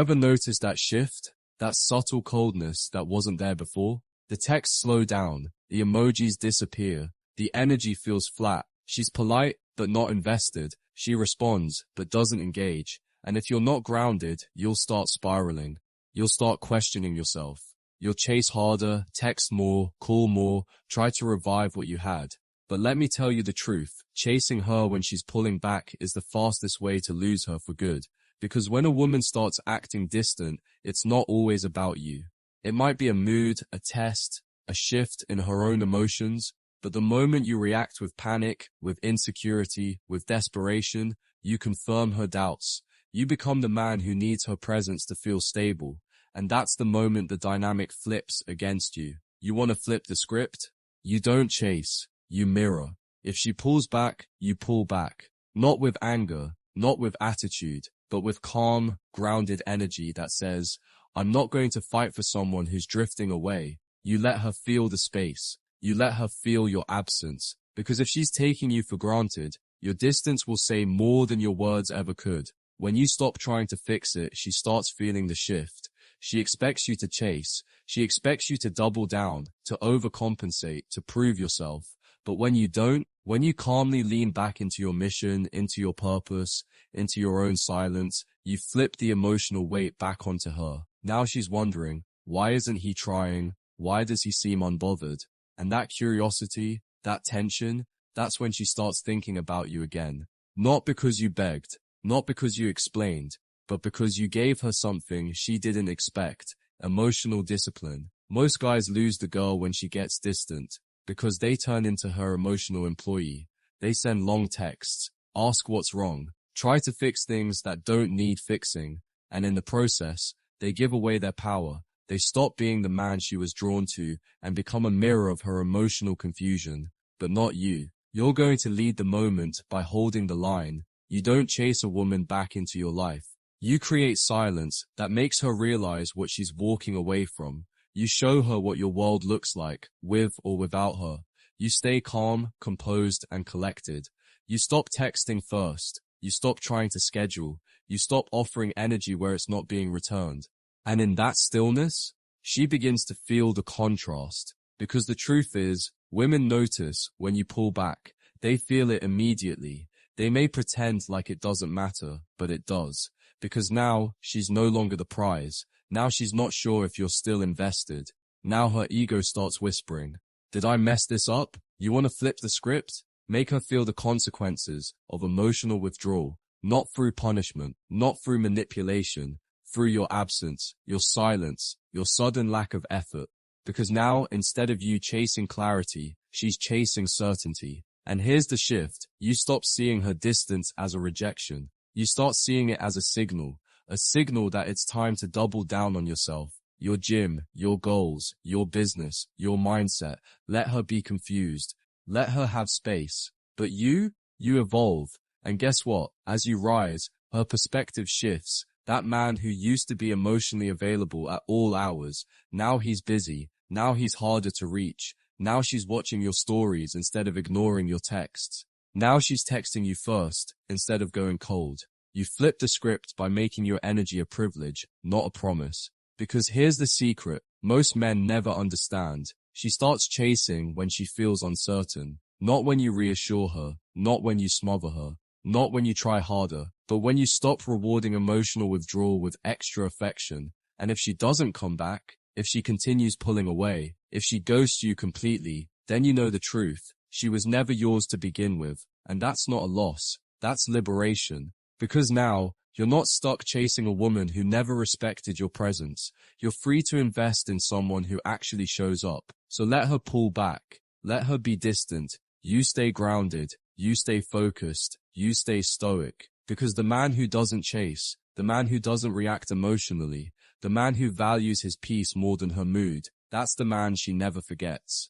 Ever noticed that shift? That subtle coldness that wasn't there before? The texts slow down, the emojis disappear, the energy feels flat. She's polite, but not invested. She responds, but doesn't engage. And if you're not grounded, you'll start spiraling. You'll start questioning yourself. You'll chase harder, text more, call more, try to revive what you had. But let me tell you the truth, chasing her when she's pulling back is the fastest way to lose her for good. Because when a woman starts acting distant, it's not always about you. It might be a mood, a test, a shift in her own emotions, but the moment you react with panic, with insecurity, with desperation, you confirm her doubts. You become the man who needs her presence to feel stable, and that's the moment the dynamic flips against you. You want to flip the script? You don't chase, you mirror. If she pulls back, you pull back. Not with anger, not with attitude, but with calm, grounded energy that says, I'm not going to fight for someone who's drifting away. You let her feel the space. You let her feel your absence. Because if she's taking you for granted, your distance will say more than your words ever could. When you stop trying to fix it, she starts feeling the shift. She expects you to chase. She expects you to double down, to overcompensate, to prove yourself. But when you don't, when you calmly lean back into your mission, into your purpose, into your own silence, you flip the emotional weight back onto her. Now she's wondering, why isn't he trying? Why does he seem unbothered? And that curiosity, that tension, that's when she starts thinking about you again. Not because you begged, not because you explained, but because you gave her something she didn't expect, emotional discipline. Most guys lose the girl when she gets distant, because they turn into her emotional employee. They send long texts, ask what's wrong, try to fix things that don't need fixing, and in the process, they give away their power. They stop being the man she was drawn to and become a mirror of her emotional confusion. But not you. You're going to lead the moment by holding the line. You don't chase a woman back into your life. You create silence that makes her realize what she's walking away from. You show her what your world looks like, with or without her. You stay calm, composed, and collected. You stop texting first. You stop trying to schedule. You stop offering energy where it's not being returned. And in that stillness, she begins to feel the contrast. Because the truth is, women notice when you pull back. They feel it immediately. They may pretend like it doesn't matter, but it does. Because now, she's no longer the prize. Now she's not sure if you're still invested. Now her ego starts whispering, did I mess this up? You want to flip the script? Make her feel the consequences of emotional withdrawal, not through punishment, not through manipulation, through your absence, your silence, your sudden lack of effort. Because now, instead of you chasing clarity, she's chasing certainty. And here's the shift. You stop seeing her distance as a rejection. You start seeing it as a signal that it's time to double down on yourself. Your gym, your goals, your business, your mindset. Let her be confused. Let her have space. But you evolve. And guess what? As you rise, her perspective shifts. That man who used to be emotionally available at all hours, now he's busy. Now he's harder to reach. Now she's watching your stories instead of ignoring your texts. Now she's texting you first instead of going cold. You flip the script by making your energy a privilege, not a promise. Because here's the secret, most men never understand. She starts chasing when she feels uncertain. Not when you reassure her, not when you smother her, not when you try harder, but when you stop rewarding emotional withdrawal with extra affection. And if she doesn't come back, if she continues pulling away, if she ghosts you completely, then you know the truth. She was never yours to begin with. And that's not a loss. That's liberation. Because now, you're not stuck chasing a woman who never respected your presence. You're free to invest in someone who actually shows up. So let her pull back. Let her be distant. You stay grounded. You stay focused. You stay stoic. Because the man who doesn't chase, the man who doesn't react emotionally, the man who values his peace more than her mood, that's the man she never forgets.